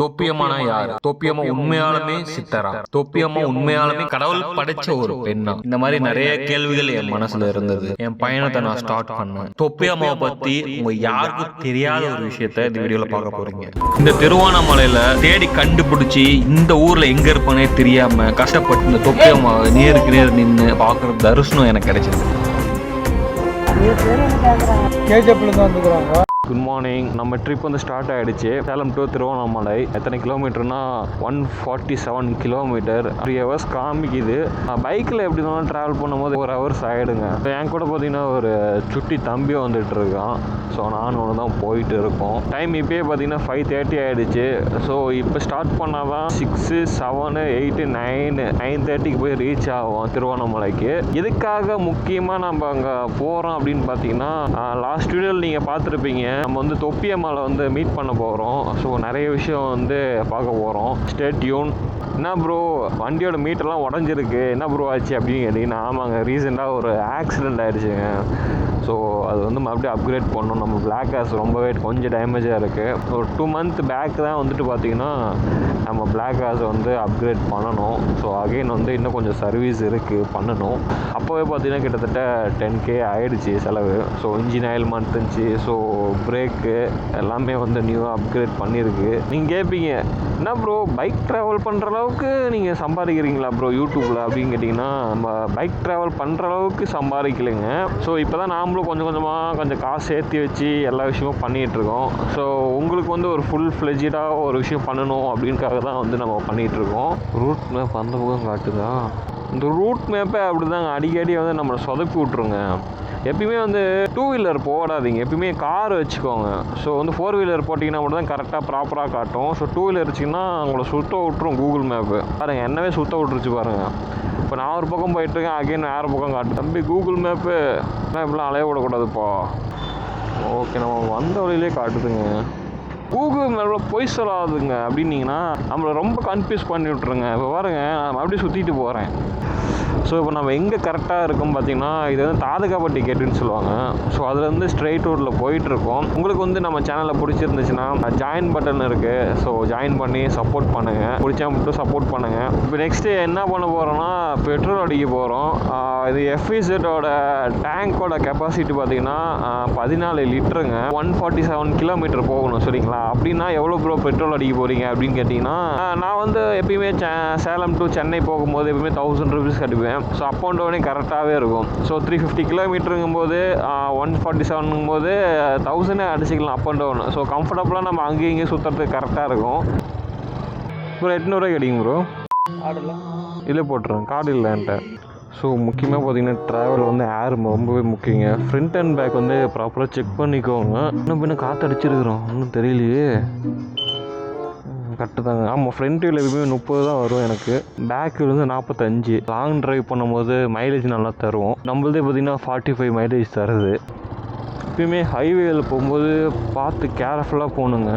தொப்பியம்மானா யார்? தொப்பியம்மா உண்மையாலுமே சித்தரா? தொப்பியம்மா உண்மையாலுமே கடவுள் படைச்ச ஒரு பெண்ணா? இந்த மாதிரி நிறைய கேள்விகள் என் மனசுல இருந்தது. என் பயணத்தை நான் ஸ்டார்ட் பண்ணேன். தொப்பியம்மாவை பத்தி உங்க யாருக்கும் தெரியாத ஒரு விஷயத்த இந்த வீடியோல பார்க்க போறீங்க. இந்த திருவண்ணாமலையில தேடி கண்டுபிடிச்சி இந்த ஊர்ல எங்க இருப்பனே தெரியாம கஷ்டப்பட்டு இந்த தொப்பியம்மாவை நேருக்கு நேர் நின்று பாக்குற தரிசனம் எனக்கு கிடைச்சிருக்கு. Good morning. நம்ம ட்ரிப் வந்து ஸ்டார்ட் ஆகிடுச்சு. சேலம் டு திருவண்ணாமலை. எத்தனை கிலோமீட்டர்னா 147 கிலோமீட்டர். 3 ஹவர்ஸ் காமிக்குது. பைக்கில் எப்படி இருந்தாலும் ட்ராவல் பண்ணும்போது 4 ஹவர்ஸ் ஆகிடுங்க. என் கூட பார்த்தீங்கன்னா ஒரு சுட்டி தம்பி வந்துட்டு இருக்கான். ஸோ நானும் ஒன்று தான் போயிட்டு இருக்கோம். டைம் இப்போயே பார்த்தீங்கன்னா 5:30 ஆகிடுச்சு. ஸோ இப்போ ஸ்டார்ட் பண்ணால் தான் 6, 7, 8, 9:30க்கு போய் ரீச் ஆகும் திருவண்ணாமலைக்கு. இதுக்காக முக்கியமாக நம்ம அங்கே போகிறோம் அப்படின்னு பார்த்தீங்கன்னா லாஸ்ட் வீடியோவில் நீங்கள் பார்த்துருப்பீங்க. நம்ம வந்து தொப்பியம்மாவை வந்து மீட் பண்ண போகிறோம். ஸோ நிறைய விஷயம் வந்து பார்க்க போகிறோம். Stay tune. என்ன ப்ரோ வண்டியோட மீட்டர்லாம் உடஞ்சிருக்கு, என்ன ப்ரோ ஆச்சு அப்படின்னு கேட்டிங்கன்னா, ஆமாங்க, ரீசெண்டாக ஒரு ஆக்சிடெண்ட் ஆகிடுச்சுங்க. ஸோ அது வந்து மறுபடியும் அப்கிரேட் பண்ணணும். நம்ம பிளாக் காஸ் ரொம்பவே கொஞ்சம் டேமேஜாக இருக்குது. ஒரு 2 மந்த் பேக் தான் வந்துட்டு பார்த்திங்கன்னா நம்ம பிளாக் காஸை வந்து அப்கிரேட் பண்ணணும். ஸோ அகெயின் வந்து இன்னும் கொஞ்சம் சர்வீஸ் இருக்குது பண்ணணும். அப்போவே பார்த்திங்கன்னா கிட்டத்தட்ட 10K ஆகிடுச்சு செலவு. ஸோ இன்ஜின் ஆயில் மாட்டுச்சு. ஸோ பிரேக்கு எல்லாமே வந்து நியூவாக அப்கிரேட் பண்ணியிருக்கு. நீங்கள் கேட்பீங்க, என்ன ப்ரோ பைக் ட்ராவல் பண்ணுற அளவுக்கு நீங்கள் சம்பாதிக்கிறீங்களா ப்ரோ யூடியூப்பில் அப்படின்னு கேட்டிங்கன்னா, நம்ம பைக் ட்ராவல் பண்ணுற அளவுக்கு சம்பாதிக்கலைங்க. ஸோ இப்போ தான் நாமளும் கொஞ்சம் காசு சேர்த்து வச்சு எல்லா விஷயமும் பண்ணிகிட்ருக்கோம். ஸோ உங்களுக்கு வந்து ஒரு ஃபுல் ஃப்ளெஜ்டாக ஒரு விஷயம் பண்ணணும் அப்படின்காக தான் வந்து நம்ம பண்ணிகிட்ருக்கோம். ரூட் மேப் அந்த பக்கம் காட்டுதா? இந்த ரூட் மேப்பை அப்படி தாங்க அடிக்கடி வந்து நம்மளை சொதப்பி விட்ருங்க. எப்பயுமே வந்து 2 வீலர் போடாதீங்க, எப்பயுமே கார் வச்சுக்கோங்க. ஸோ வந்து 4 வீலர் போட்டிங்கன்னா மட்டும் தான் கரெக்டாக ப்ராப்பராக காட்டும். ஸோ 2 வீலர் வச்சிங்கன்னா உங்களை சுத்த விட்டுரும் கூகுள் மேப்பு. பாருங்கள், என்னவே சுத்த விட்டுருச்சு பாருங்கள். இப்போ நான் ஒரு பக்கம் போயிட்டுருக்கேன், அகைன் வேறு பக்கம் காட்டு. தம்பி கூகுள் மேப்பு இப்படிலாம் அலைய விடக்கூடாதுப்பா. ஓகே, நம்ம வந்த வழியிலே காட்டுதுங்க. கூகுள் மேப்பில் பொய் சொல்லாதுங்க அப்படின்னீங்கன்னா நம்மளை ரொம்ப கன்ஃபியூஸ் பண்ணி விட்ருங்க. இப்போ பாருங்க, நான் அப்படியே சுற்றிட்டு போகிறேன். ஸோ இப்போ நம்ம எங்கே கரெக்டாக இருக்கும் பார்த்தீங்கன்னா, இது வந்து தாதகாப்பட்டி கேட்டுன்னு சொல்லுவாங்க. ஸோ அதுலேருந்து ஸ்ட்ரெயிட் ரோட்டில் போயிட்டுருக்கோம். உங்களுக்கு வந்து நம்ம சேனலில் பிடிச்சிருந்துச்சுன்னா ஜாயின் பட்டன் இருக்குது. ஸோ ஜாயின் பண்ணி சப்போர்ட் பண்ணுங்கள். பிடிச்சா மட்டும் சப்போர்ட் பண்ணுங்கள். இப்போ நெக்ஸ்ட்டு என்ன பண்ண போகிறோன்னா பெட்ரோல் அடிக்க போகிறோம். இது எஃப்இசட்டோட டேங்கோட கெப்பாசிட்டி பார்த்தீங்கன்னா 14 லிட்டருங்க. 147 கிலோமீட்டர் போகணும் சரிங்களா? அப்படின்னா எவ்வளோ ப்ரோ பெட்ரோல் அடிக்க போகிறீங்க அப்படின்னு கேட்டிங்கன்னா, நான் வந்து எப்பயுமே சேலம் டு சென்னை போகும்போது எப்பயுமே 1000 ருபீஸ் கட்டுவேன். ஸோ அப் அண்ட் டவுனே கரெக்டாகவே இருக்கும். ஸோ 350 கிலோமீட்டருங்கும் போது 147ங்கும் போது 1000 அடிச்சிக்கலாம் அப் அண்ட் டவுன். ஸோ கம்ஃபர்டபுளாக நம்ம அங்கேயும் இங்கேயும் சுற்றுறதுக்கு கரெக்டாக இருக்கும். ப்ரோ 800 கிடைக்கும் ப்ரோ. கார்டில் இல்லை போட்டுருங்க, கார்டு இல்லை என்கிட்ட. ஸோ முக்கியமாக பார்த்தீங்கன்னா ட்ராவல் வந்து ஏர் ரொம்பவே முக்கியங்க. ஃப்ரண்ட் அண்ட் பேக் வந்து ப்ராப்பராக செக் பண்ணிக்கோங்க. இன்னும் பின்ன காற்று அடிச்சிருக்கிறோம், ஒன்றும் தெரியலையே. கரெக்டு தாங்க. ஆமாம், ஃப்ரண்ட் வீல் எப்பவுமே 30 தான் வரும் எனக்கு. பேக் வீல் வந்து 45. லாங் ட்ரைவ் பண்ணும்போது மைலேஜ் நல்லா தரும். நம்மளதே பார்த்திங்கன்னா 45 மைலேஜ் தருது. எப்பயுமே ஹைவேயில் போகும்போது பார்த்து கேர்ஃபுல்லாக போகணுங்க.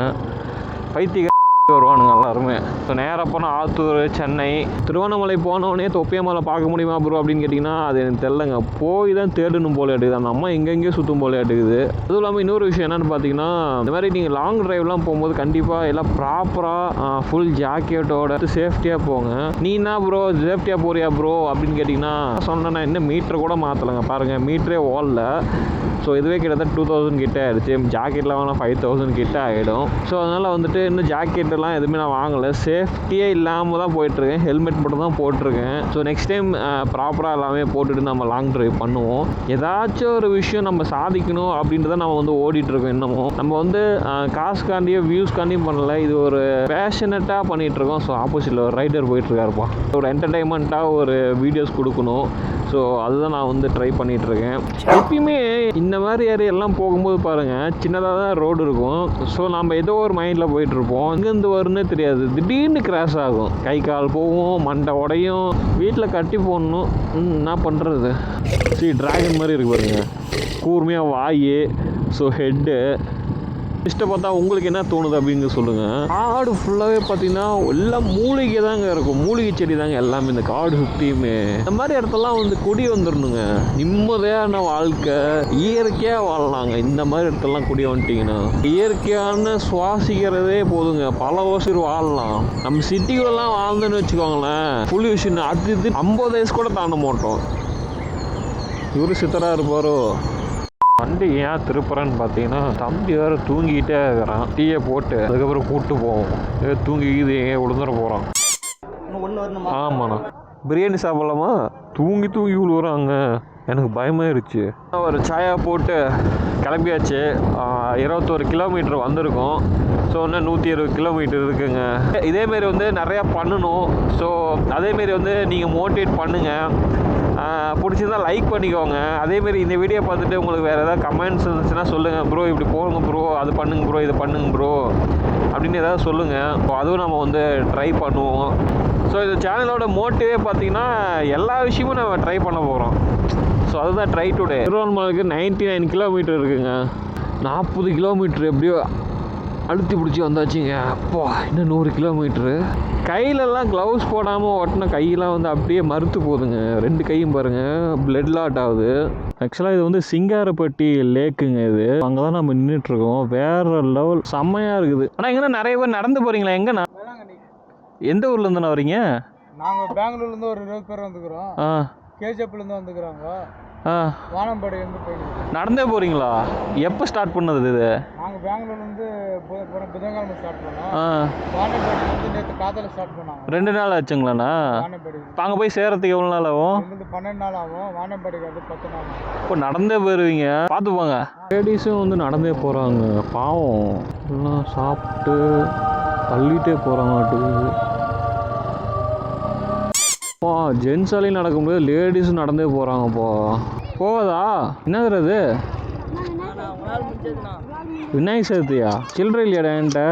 பைத்திய வருவானுங்க எல்லாருமே. ஸோ நேராக போனால் ஆத்தூர், சென்னை, திருவண்ணாமலை போனோடனே தொப்பியம்மாவை பார்க்க முடியுமா ப்ரோ அப்படின்னு கேட்டிங்கன்னா அது எனக்கு தெரிலங்க. போய் தான் தேடணும் போல எடுக்குது. அந்த அம்மா எங்கெங்கேயோ சுற்றும் போல எடுக்குது. அதுவும் இல்லாமல் இன்னொரு விஷயம் என்னென்னு பார்த்தீங்கன்னா, இந்த மாதிரி நீங்கள் லாங் ட்ரைவ்லாம் போகும்போது கண்டிப்பாக எல்லாம் ப்ராப்பராக ஃபுல் ஜாக்கெட்டோட சேஃப்டியாக போங்க. நீ என்ன ப்ரோ சேஃப்டியாக போறியா ப்ரோ அப்படின்னு கேட்டிங்கன்னா சொன்னேன்னா இன்னும் மீட்டர் கூட மாற்றலைங்க. பாருங்கள், மீட்டரே ஓடல. ஸோ இதுவே கிட்டத்தட்ட 2000 கிட்ட ஆகிடுச்சு. ஜாக்கெட்லாம் வாங்கினா 5000 கிட்ட ஆகிடும். ஸோ அதனால் வந்துட்டு இன்னும் ஜாக்கெட்டெல்லாம் எதுவுமே நான் வாங்கலை. சேஃப்டியே இல்லாமல் தான் போயிட்டுருக்கேன். ஹெல்மெட் மட்டும் தான் போட்டிருக்கேன். ஸோ நெக்ஸ்ட் டைம் ப்ராப்பராக எல்லாமே போட்டுட்டு நம்ம லாங் ட்ரைவ் பண்ணுவோம். ஏதாச்சும் ஒரு விஷயம் நம்ம சாதிக்கணும் அப்படின்றத நம்ம வந்து ஓடிட்டுருக்கோம். இன்னமும் நம்ம வந்து காசுக்காண்டியோ வியூஸ்காண்டியும் பண்ணலை. இது ஒரு பேஷனட்டாக பண்ணிகிட்ருக்கோம். ஸோ ஆப்போசிட்டில் ஒரு ரைடர் போயிட்டுருக்காருப்பா. ஒரு என்டர்டைன்மெண்ட்டாக ஒரு வீடியோஸ் கொடுக்கணும். ஸோ அதுதான் நான் வந்து ட்ரை பண்ணிகிட்ருக்கேன். எப்பயுமே இந்த மாதிரி ஏரியாலாம் போகும்போது பாருங்கள், சின்னதாக தான் ரோடு இருக்கும். ஸோ நம்ம ஏதோ ஒரு மைண்டில் போயிட்டுருப்போம். எங்கேருந்து வரும்னே தெரியாது. திடீர்னு கிராஷ் ஆகும். கை கால் போகும், மண்டை உடையும். வீட்டில் கட்டி போடணும். என்ன பண்ணுறது? சரி, ட்ராகன் மாதிரி இருக்கு பாருங்க. கூர்மையாக வாய், ஸோ ஹெட்டு. லிஸ்ட்டை பார்த்தா உங்களுக்கு என்ன தோணுது அப்படின்னு சொல்லுங்கள். காடு ஃபுல்லாகவே பார்த்தீங்கன்னா எல்லாம் மூலிகை தாங்க இருக்கும், மூலிகை செடி தாங்க எல்லாமே இந்த காடு சுற்றியுமே. இந்த மாதிரி இடத்தெல்லாம் வந்து குடி வந்துடணுங்க, நிம்மதியான வாழ்க்கை இயற்கையாக வாழலாங்க. இந்த மாதிரி இடத்தெல்லாம் குடி வந்துட்டிங்கன்னா இயற்கையான சுவாசிக்கிறதே போதுங்க, பல வருஷம் வாழலாம். நம்ம சிட்டிக்குள்ளெல்லாம் வாழ்ந்துன்னு வச்சுக்கோங்களேன், பொல்யூஷன் அது இது 50 வயசு கூட தாண்ட மாட்டோம். இவரு சித்தராக இருப்பாரோ. வண்டி ஏன் திருப்புறேன்னு பார்த்தீங்கன்னா தம்பி வேறு தூங்கிக்கிட்டே இருக்கிறான். டீயை போட்டு அதுக்கப்புறம் கூப்பிட்டு போவோம். தூங்கிக்கிது எங்கே விழுந்துட போகிறான். ஆமாண்ணா பிரியாணி சாப்பிட்லாமா? தூங்கி விழுவுறாங்க, எனக்கு பயமாயிருச்சு. ஒரு சாயா போட்டு கிளம்பியாச்சு. 21 கிலோமீட்டர் வந்திருக்கோம். ஸோ இன்னும் 120 கிலோமீட்டர் இருக்குங்க. இதேமாரி வந்து நிறையா பண்ணணும். ஸோ அதேமாரி வந்து நீங்கள் மோட்டிவேட் பண்ணுங்கள். பிடிச்சிருந்தா லைக் பண்ணிக்கோங்க. அதேமாரி இந்த வீடியோ பார்த்துட்டு உங்களுக்கு வேறு ஏதாவது கமெண்ட்ஸ் இருந்துச்சுன்னா சொல்லுங்கள். ப்ரோ இப்படி போங்க ப்ரோ, அது பண்ணுங்க ப்ரோ, இது பண்ணுங்க ப்ரோ அப்படின்னு ஏதாவது சொல்லுங்கள். ஸோ அதுவும் நம்ம வந்து ட்ரை பண்ணுவோம். ஸோ இந்த சேனலோட மோட்டிவே பார்த்தீங்கன்னா எல்லா விஷயமும் நம்ம ட்ரை பண்ண போகிறோம். ஸோ அதுதான் ட்ரை டுடே. திருவண்ணாமலைக்கு 99 கிலோமீட்டர் இருக்குங்க. 40 கிலோமீட்டர் எப்படியோ அழுத்தி பிடிச்சி வந்தாச்சுங்க. அப்போ இன்னும் 100 கிலோமீட்ரு. கையிலலாம் க்ளவுஸ் போடாமல் ஓட்டின கையெல்லாம் வந்து அப்படியே மறுத்து போகுதுங்க. 2 கையும் பாருங்கள் பிளட் லாட் ஆகுது. ஆக்சுவலாக இது வந்து சிங்காரப்பட்டி லேக்குங்க. இது அங்கே தான் நம்ம நின்றுட்டுருக்கோம். வேறு லெவல் செம்மையாக இருக்குது. ஆனால் எங்கன்னா நிறைய பேர் நடந்து போகிறீங்களா? எங்கண்ணா? எந்த ஊர்லேருந்துண்ணா வரீங்க? நாங்கள் பெங்களூர்லேருந்து ஒரு 20 பேர் வந்துக்கிறோம். கேஜப்லேருந்து வந்துக்கிறாங்க. வானம்பாடி வந்து போயிடுவோம். நடந்தே போகிறீங்களா? எப்போ ஸ்டார்ட் பண்ணது இது? நாங்கள் பெங்களூர்லேருந்து புதன்கிழமை ஸ்டார்ட் பண்ணோம். வானம்பாடி வந்து நேற்று காலையில் ஸ்டார்ட் பண்ணாங்க. 2 நாள் ஆச்சுங்களாண்ணா? வானம்பாடி இப்போ அங்கே போய் சேரத்துக்கு எவ்வளோ நாள் ஆகும்? 12 நாள் ஆகும். வானம்பாடிக்கு வந்து 10 நாள் ஆகும். இப்போ நடந்தே போயிருவீங்க, பார்த்து போங்க. லேடிஸும் வந்து நடந்தே போகிறாங்க. பாவம் எல்லாம் சாப்பிட்டு தள்ளிகிட்டே போகிறாங்க. ஜென்ஸாலையும் நடக்கும்போது லேடிஸும் நடந்தே போகிறாங்கப்பா. போவதா? என்னது அது? விநாயகர் சதுர்த்தியா? சில்லறை இல்லையாடா என்கிட்ட?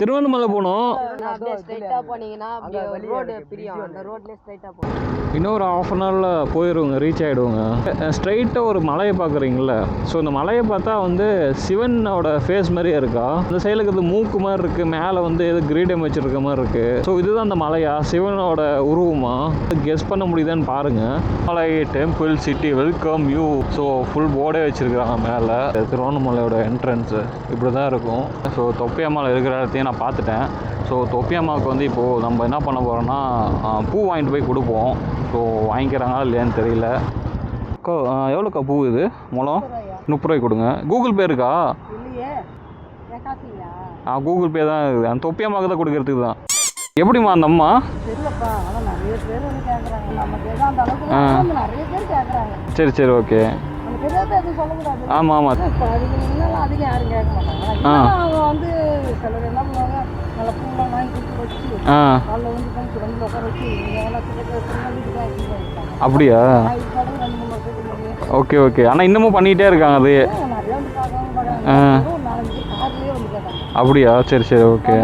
திருவண்ணாமலை போனோம். இன்னொரு 1/2 அன் ஹவரில் போயிடுவோங்க, ரீச் ஆகிடுவோங்க. ஸ்ட்ரைட்டாக ஒரு மலையை பார்க்குறீங்கள? ஸோ இந்த மலையை பார்த்தா வந்து சிவனோட ஃபேஸ் மாதிரியே இருக்கா. இந்த சைடில் இருக்கிறது மூக்கு மாதிரி இருக்குது, மேலே வந்து எது கிரீடம் வச்சுருக்க மாதிரி இருக்குது. ஸோ இதுதான் அந்த மலையா, சிவனோட உருவமா? கெஸ் பண்ண முடியுதான்னு பாருங்கள். மலை temple city welcome you. So full போர்டே வச்சுருக்காங்க மேலே. திருவண்ணாமலையோட என்ட்ரன்ஸு இப்படி தான் இருக்கும். ஸோ தொப்பியம்மாவில் இருக்கிற இடத்தையும் நான் பார்த்துட்டேன். ஸோ தொப்பியம்மாவுக்கு வந்து இப்போது நம்ம என்ன பண்ண போகிறோன்னா பூ வாங்கிட்டு போய் கொடுப்போம். ஸோ வாங்கிக்கிறாங்களா இல்லையான்னு தெரியல. எவ்வளோக்கா பூ இது? முழம் 30 ரூபாய்க்கு கொடுங்க. கூகுள் பே இருக்கா? கூகுள் பே தான் இருக்குது. அந்த தொப்பியம்மாவுக்கு தான் கொடுக்கறதுக்கு தான். எப்படிம்மா அந்த அம்மா? சரி சரி ஓகே. ஆமாம் ஆமாம். அப்படியா? Okay okay. ஆனால் இன்னமும் பண்ணிகிட்டே இருக்காங்க அது. அப்படியா? சரி சரி ஓகே.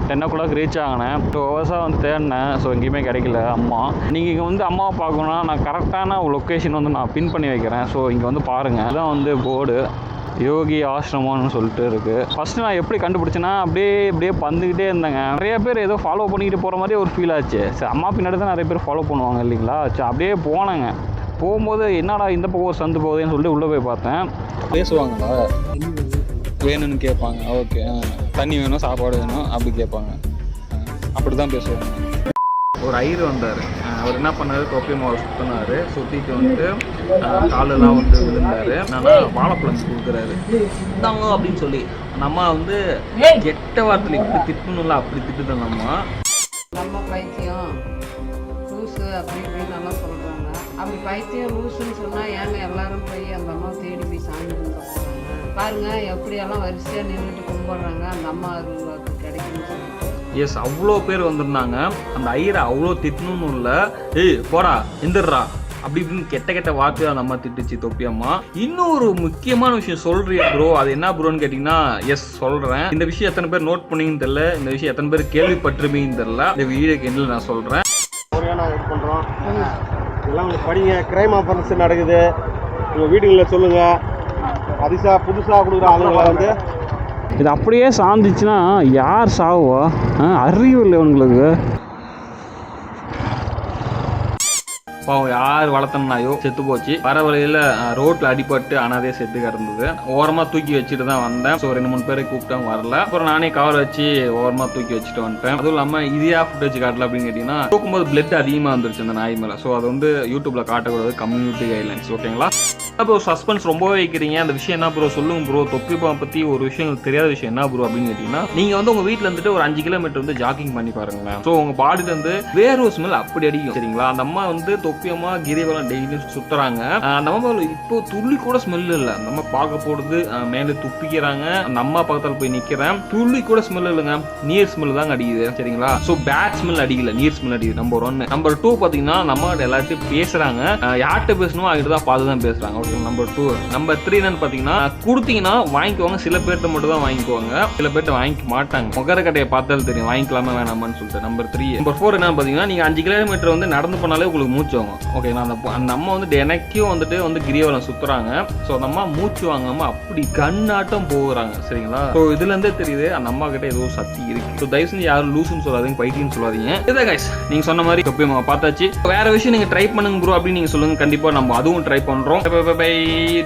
10 o'clock reach ஆகினேன். 2 ஹவர்ஸாக வந்து தேடினேன். ஸோ எங்கேயுமே கிடைக்கல அம்மா. நீங்கள் இங்கே வந்து அம்மாவை பார்க்கணுன்னா நான் கரெக்டான லொக்கேஷன் வந்து நான் பின் பண்ணி வைக்கிறேன். ஸோ இங்கே வந்து பாருங்கள், அதுதான் வந்து போர்டு யோகி ஆசிரமம்னு சொல்லிட்டு இருக்குது. ஃபஸ்ட்டு நான் எப்படி கண்டுபிடிச்சேன்னா அப்படியே வந்துக்கிட்டே இருந்தேங்க. நிறைய பேர் ஏதோ ஃபாலோ பண்ணிக்கிட்டு போகிற மாதிரி ஒரு ஃபீல் ஆச்சு. சரி அம்மா பின்னாடி தான் நிறைய பேர் ஃபாலோ பண்ணுவாங்க இல்லைங்களா? சரி அப்படியே போனேங்க. போகும்போது என்னடா இந்த பக்கம் ஒரு சந்து போகுதுன்னு சொல்லிட்டு உள்ளே போய் பார்த்தேன். பேசுவாங்களா? வேணும்னு கேட்பாங்க. ஓகே. தண்ணி வேணும், சாப்பாடு வேணும் அப்படி கேட்பாங்க. அப்படி தான் பேசுவாங்க. ஒரு ஐயர் வந்தார். அவர் என்ன பண்ணார், தொப்பி மாவை சுற்றினார். சுற்றிட்டு வந்துட்டு காலெல்லாம் வந்து விழுந்தார். என்னன்னா வாழைப்பழம் கொடுக்குறாரு இந்தாங்க அப்படின்னு சொல்லி. நம்ம வந்து கெட்ட வார்த்தையில் இப்படி திட்டணும்ல, அப்படி திட்டுதான் நம்ம பைத்தியம் லூஸு அப்படி இப்படின்னு நல்லா சொல்கிறாங்க. அப்படி பைத்தியம் லூஸுன்னு சொன்னால் ஏங்க எல்லாரும் போய் அந்த அம்மா தேடி போய் சாமி கும்பிட போகிறாங்க பாருங்க. எப்படியெல்லாம் வரிசையாக நின்றுட்டு கும்பிட்றாங்க அந்த அம்மா அருள்வாக்கு கிடைக்குன்னு சொல்லிட்டு. எஸ், அவ்வளோ பேர் வந்திருந்தாங்க. அந்த ஐயரை அவ்வளோ திட்டணும்னு இல்லை, ஏய் போடா எந்திரா அப்படி இப்படின்னு கெட்ட வார்த்தையாக அந்த அம்மா திட்டுச்சு தொப்பியம்மா. இன்னும் ஒரு முக்கியமான விஷயம் சொல்றியா ப்ரோ? அது என்ன ப்ரோன்னு கேட்டிங்கன்னா, எஸ் சொல்கிறேன். இந்த விஷயம் எத்தனை பேர் நோட் பண்ணிங்கன்னு தெரியல, இந்த விஷயம் எத்தனை பேர் கேள்விப்பட்டிருப்பீங்கன்னு தெரியல. இந்த வீடியோக்கு எண்டில் நான் சொல்கிறேன். எல்லாம் படிங்க. கிரைம் ஆஃபர்ஸ் நடக்குது, உங்கள் வீடுகளில் சொல்லுங்கள். புதுசாக கொடுக்குற ஆளுங்களை வந்து இது அப்படியே சாந்துச்சுன்னா யார் சாவா? அறிவு இல்லை உங்களுக்கு. பாவம் யார் வளர்த்தனாயோ செத்து போச்சு. வர வழியில் ரோட்டில் அடிபட்டு அனாதே செத்து கிடந்தது. ஓரமாக தூக்கி வச்சுட்டு தான் வந்தேன். ஸோ 2-3 பேரை கூப்பிட்டேன், வரல. அப்புறம் நானே கவர் வச்சு ஓரமாக தூக்கி வச்சுட்டு வந்துட்டேன். அதுவும் இல்லாமல் இதையா ஃபுட்டேஜ் காட்டல அப்படின்னு கேட்டிங்கன்னா, தூக்கும்போது பிளட் அதிகமாக வந்துருச்சு அந்த நாய் மேலே. ஸோ அது வந்து யூடியூப்பில் காட்டக்கூடாது, கம்யூனிட்டி கைட்லைன்ஸ். ஓகேங்களா? ப்ரோ சஸ்பென்ஸ் ரொம்பவே வைக்கிறீங்க. அந்த விஷயம் என்ன ப்ரோ சொல்லுங்க ப்ரோ. தொப்பி பாம்பை பற்றி ஒரு விஷயம் தெரியாத விஷயம் என்ன ப்ரோ அப்படின்னு கேட்டிங்கன்னா, நீங்கள் வந்து உங்கள் வீட்டில் இருந்துட்டு ஒரு 5 கிலோமீட்டர் வந்து ஜாக்கிங் பண்ணி பாருங்களேன். ஸோ உங்கள் பாடியில் இருந்து வேற ஒரு ஸ்மெல் அப்படி அடிக்கும். சரிங்களா? அந்த அம்மா வந்து தொப்பியமா கிரிவலம் டெய்லியும் சுற்றுறாங்க. அந்த அம்மா இப்போ துள்ளி கூட ஸ்மெல் இல்லை. அந்த அம்மா பார்க்க போடுது, மேலே துப்பிக்கிறாங்க. அந்த அம்மா பக்கத்தில் போய் நிற்கிறேன், துள்ளி கூட ஸ்மெல் இல்லைங்க. நீர் ஸ்மெல் தாங்க அடிக்குது. சரிங்களா? ஸோ பேட் ஸ்மெல் அடிக்கல, நீர் ஸ்மெல் அடிக்குது. நம்பர் 1. நம்பர் 2 பார்த்தீங்கன்னா, நம்ம எல்லாத்தையும் பேசுகிறாங்க. யார்கிட்ட பேசணும் அவங்ககிட்ட தான் பார்த்து தான் பேசுகிறாங்க. நம்பர் 2. நம்பர் 3 என்னன்னு பார்த்தீங்கன்னா, கொடுத்தீங்கன்னா வாங்கிக்குவாங்க. சில பேர்கிட்ட மட்டும் தான் வாங்கிக்குவாங்க, சில பேர்கிட்ட வாங்கிக்க மாட்டாங்க. முகர கடையை பார்த்தாலும் தெரியும் வாங்கிக்கலாமா வேணாமான்னு சொல்லிட்டு. நம்பர் 3. நம்பர் 4 என்னன்னு பார்த்தீங்கன்னா, நீங்கள் 5 கிலோமீட்டர் வந்து நடந்து போனாலே உங்களுக்கு மூச்சு வாங்கும். ஓகேங்களா? அந்த அம்மா வந்து எனக்கும் வந்து கிரிவலம் சுற்றுறாங்க. ஸோ அந்த அம்மா மூச்சு வாங்காமல் அப்படி கண்ணாட்டம் போகிறாங்க. சரிங்களா? ஸோ இதுலேருந்தே தெரியுது அந்த அம்மா கிட்ட ஏதோ சக்தி இருக்கு. ஸோ தயவு செஞ்சு யாரும் லூசுன்னு சொல்லாதீங்க, பைத்தியன்னு சொல்லாதீங்க. இதான் கைஸ், நீங்கள் சொன்ன மாதிரி தொப்பி பார்த்தாச்சு. வேற விஷயம் நீங்கள் ட்ரை பண்ணுங்க ப்ரோ அப்படின்னு நீங்கள் சொல்லுங்க. கண்டிப்பாக நம்ம அதுவும் ட்ரை பண்ணுறோம். பை.